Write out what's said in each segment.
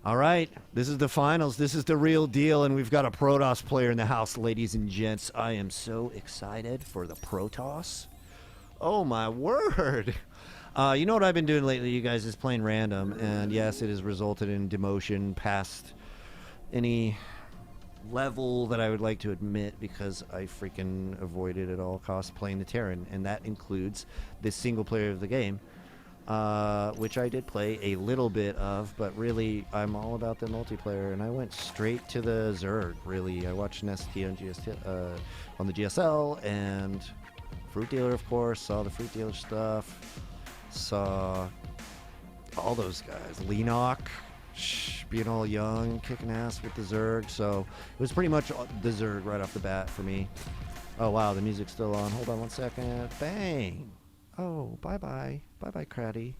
All right, this is the finals. This is the real deal, and we've got a Protoss player in the house, ladies and gents. I am so excited for the Protoss. Oh, my word. You know what I've been doing lately, you guys, is playing random, and yes, it has resulted in demotion past any level that I would like to admit because I freaking avoided at all costs playing the Terran, and that includes this single player of the game. Which I did play a little bit of, but really I'm all about the multiplayer, and I went straight to the Zerg. Really, I watched an ST on the GSL, and Fruit Dealer, of course. Saw the Fruit Dealer stuff. Saw all those guys. Leenock, being all young, kicking ass with the Zerg. So it was pretty much the Zerg right off the bat for me. Oh wow, the music's still on. Hold on one second. Bang. Oh, bye-bye. Bye-bye, Craddy.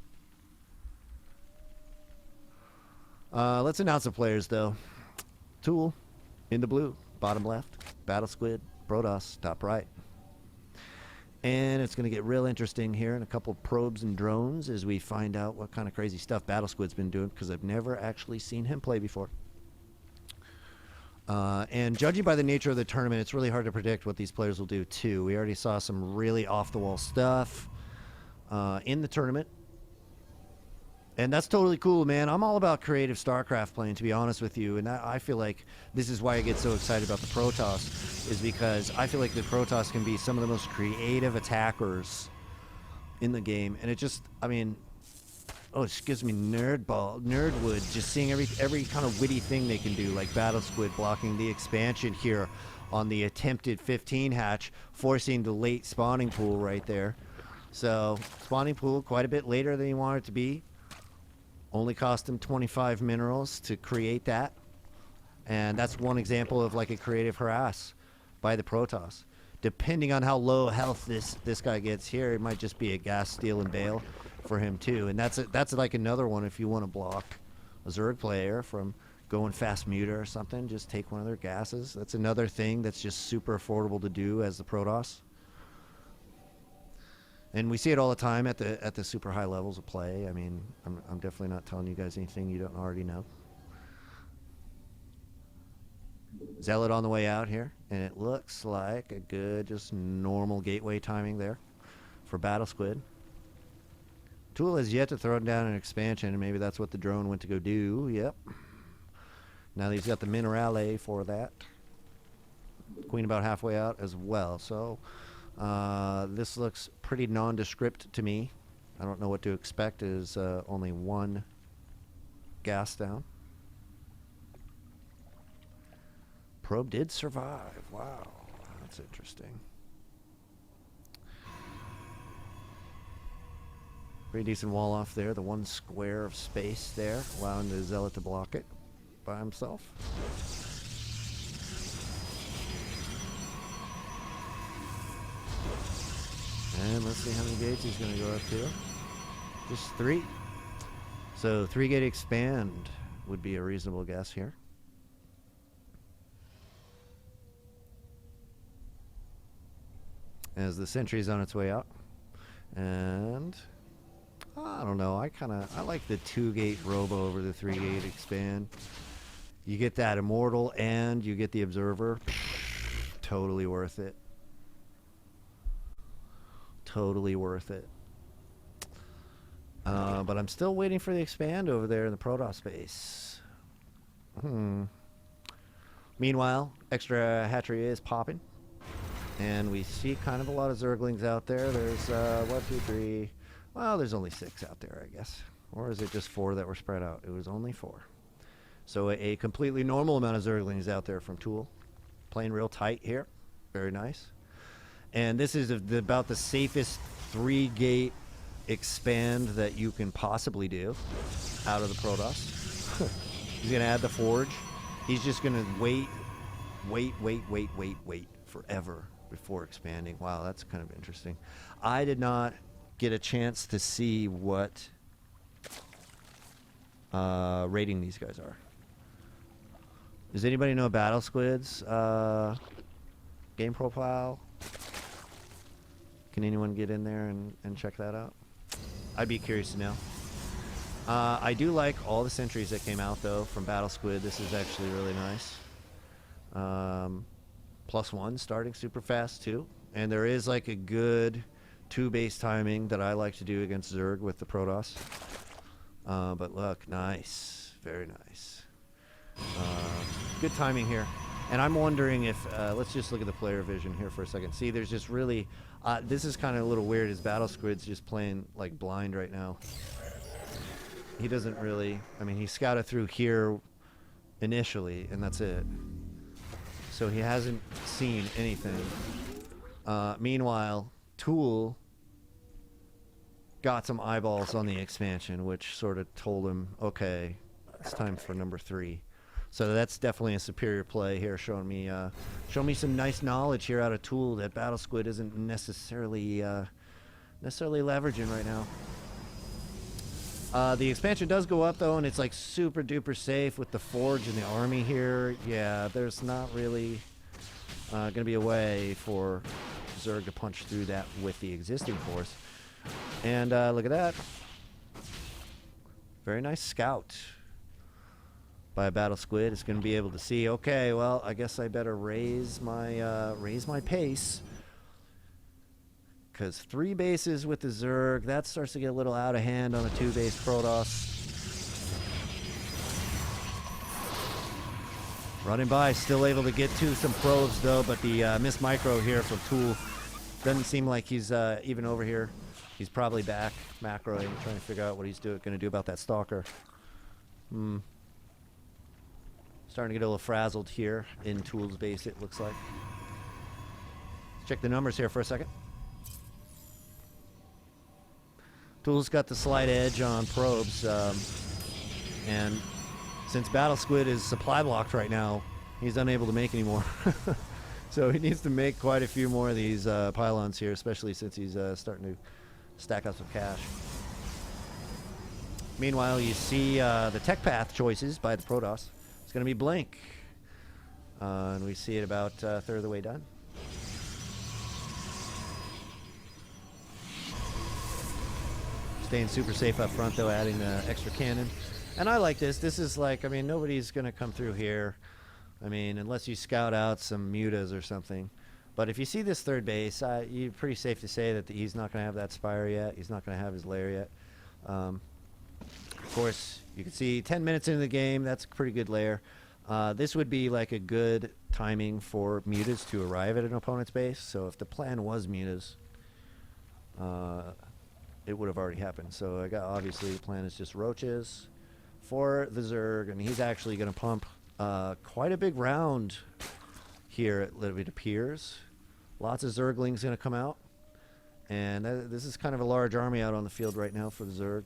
Let's announce the players, though. Tool, in the blue, bottom left. BattleSquid, Protoss, top right. And it's going to get real interesting here in a couple of probes and drones as we find out what kind of crazy stuff BattleSquid's been doing, because I've never actually seen him play before. And judging by the nature of the tournament, it's really hard to predict what these players will do, too. We already saw some really off-the-wall stuff in the tournament, and that's totally cool, man. I'm all about creative StarCraft playing, to be honest with you, and I feel like this is why I get so excited about the Protoss, is because I feel like the Protoss can be some of the most creative attackers in the game, and it just, I mean, oh, it just gives me nerdwood, just seeing every kind of witty thing they can do, like BattleSquid blocking the expansion here on the attempted 15 hatch, forcing the late spawning pool right there. So, spawning pool quite a bit later than he wanted it to be. Only cost him 25 minerals to create that. And that's one example of like a creative harass by the Protoss. Depending on how low health this guy gets here, it might just be a gas, steal, and bail for him too. And that's like another one if you want to block a Zerg player from going fast muta or something. Just take one of their gases. That's another thing that's just super affordable to do as the Protoss. And we see it all the time at the super high levels of play. I mean, I'm definitely not telling you guys anything you don't already know. Zealot on the way out here, and it looks like a good, just normal gateway timing there for BattleSquid. Tool has yet to throw down an expansion, and maybe that's what the drone went to go do. Yep. Now he's got the Minerale for that. Queen about halfway out as well. So this looks pretty nondescript to me. I don't know what to expect. Is only one gas down. Probe did survive. Wow, that's interesting. Pretty decent wall off there. The one square of space there, allowing the Zealot to block it by himself. And let's see how many gates he's going to go up to. Just 3. So 3-gate expand would be a reasonable guess here. As the sentry's on its way out. And I don't know, I like the 2-gate robo over the 3-gate expand. You get that immortal and you get the observer. Totally worth it. Totally worth it. But I'm still waiting for the expand over there in the Protoss space. Meanwhile, extra hatchery is popping. And we see kind of a lot of Zerglings out there. There's 1, 2, 3. Well, there's only 6 out there, I guess. Or is it just 4 that were spread out? It was only 4. So a completely normal amount of Zerglings out there from Tool. Playing real tight here. Very nice. And this is about the safest 3-gate expand that you can possibly do out of the Protoss. He's going to add the Forge. He's just going to wait forever before expanding. Wow, that's kind of interesting. I did not get a chance to see what rating these guys are. Does anybody know BattleSquid's game profile? Can anyone get in there and check that out? I'd be curious to know. I do like all the sentries that came out, though, from BattleSquid. This is actually really nice. +1 starting super fast, too. And there is, like, a good 2-base timing that I like to do against Zerg with the Protoss. But look, nice. Very nice. Good timing here. And I'm wondering if, let's just look at the player vision here for a second. See, there's just really, this is kind of a little weird, is BattleSquid's just playing, like, blind right now. He doesn't really, I mean, he scouted through here initially, and that's it. So he hasn't seen anything. Meanwhile, Tool got some eyeballs on the expansion, which sort of told him, okay, it's time for number 3. So that's definitely a superior play here, showing me some nice knowledge here out of Tool that BattleSquid isn't necessarily leveraging right now. The expansion does go up, though, and it's like super duper safe with the Forge and the army here. Yeah, there's not really going to be a way for Zerg to punch through that with the existing force. And look at that. Very nice scout by BattleSquid. It's going to be able to see, okay, well, I guess I better raise my pace. Because 3 bases with the Zerg, that starts to get a little out of hand on a 2-base Protoss. Running by, still able to get to some probes, though, but the missed micro here from Tool doesn't seem like he's even over here. He's probably back macroing, trying to figure out what he's going to do about that Stalker. Starting to get a little frazzled here in Tool's base, it looks like. Let's check the numbers here for a second. Tool's got the slight edge on probes, and since BattleSquid is supply blocked right now, he's unable to make any more. So he needs to make quite a few more of these pylons here, especially since he's starting to stack up some cash. Meanwhile, you see the tech path choices by the Protoss. It's going to be Blink, and we see it about a third of the way done. Staying super safe up front, though, adding the extra cannon. And I like this. This is like, I mean, nobody's going to come through here. I mean, unless you scout out some mutas or something. But if you see this third base, you're pretty safe to say that he's not going to have that Spire yet. He's not going to have his lair yet. Of course, you can see 10 minutes into the game, that's a pretty good lair. This would be like a good timing for mutas to arrive at an opponent's base. So if the plan was mutas, it would have already happened. So I got, obviously the plan is just roaches for the Zerg, and he's actually going to pump quite a big round here, it appears. Lots of Zerglings going to come out, and this is kind of a large army out on the field right now for the Zerg.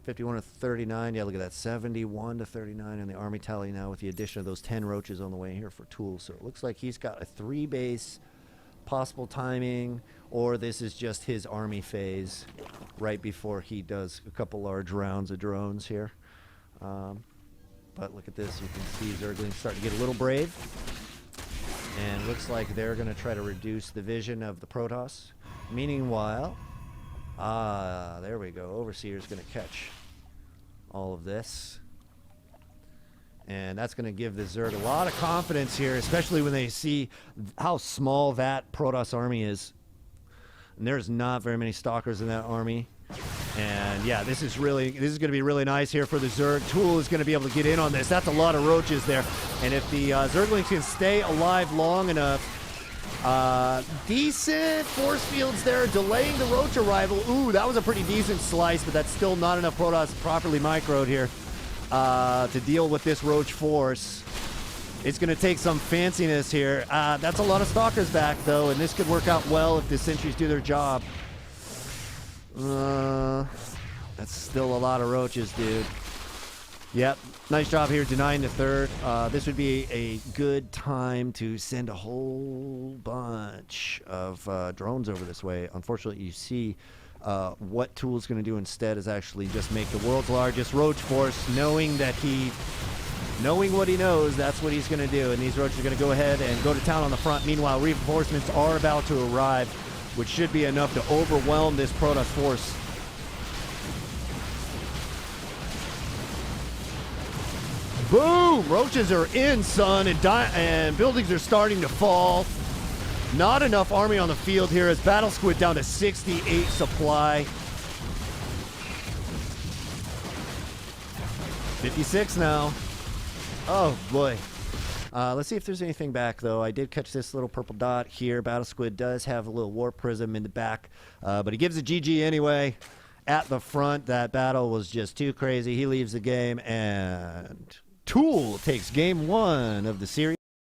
51 to 39, yeah, look at that, 71 to 39 in the army tally now with the addition of those 10 roaches on the way here for Tool. So it looks like he's got a 3-base possible timing, or this is just his army phase right before he does a couple large rounds of drones here. But look at this, you can see Zerglings starting to get a little brave, and looks like they're going to try to reduce the vision of the Protoss. Meanwhile, there we go, Overseer's going to catch all of this. And that's going to give the Zerg a lot of confidence here, especially when they see how small that Protoss army is. And there's not very many Stalkers in that army. And yeah, this is going to be really nice here for the Zerg. Tool is going to be able to get in on this. That's a lot of roaches there. And if the Zerglings can stay alive long enough, decent force fields there, delaying the roach arrival. Ooh, that was a pretty decent slice, but that's still not enough Protoss properly microed here to deal with this roach force. It's going to take some fanciness here. That's a lot of Stalkers back, though, and this could work out well if the sentries do their job. That's still a lot of roaches, dude. Yep, nice job here denying the third. This would be a good time to send a whole bunch of drones over this way. Unfortunately, you see what Tool's going to do instead is actually just make the world's largest roach force, knowing what he knows, that's what he's going to do. And these roaches are going to go ahead and go to town on the front. Meanwhile, reinforcements are about to arrive, which should be enough to overwhelm this Protoss force. Boom! Roaches are in, son, and buildings are starting to fall. Not enough army on the field here as BattleSquid down to 68 supply. 56 now. Oh, boy. Let's see if there's anything back, though. I did catch this little purple dot here. BattleSquid does have a little warp prism in the back, but he gives a GG anyway. At the front, that battle was just too crazy. He leaves the game, and Tool takes game 1 of the series.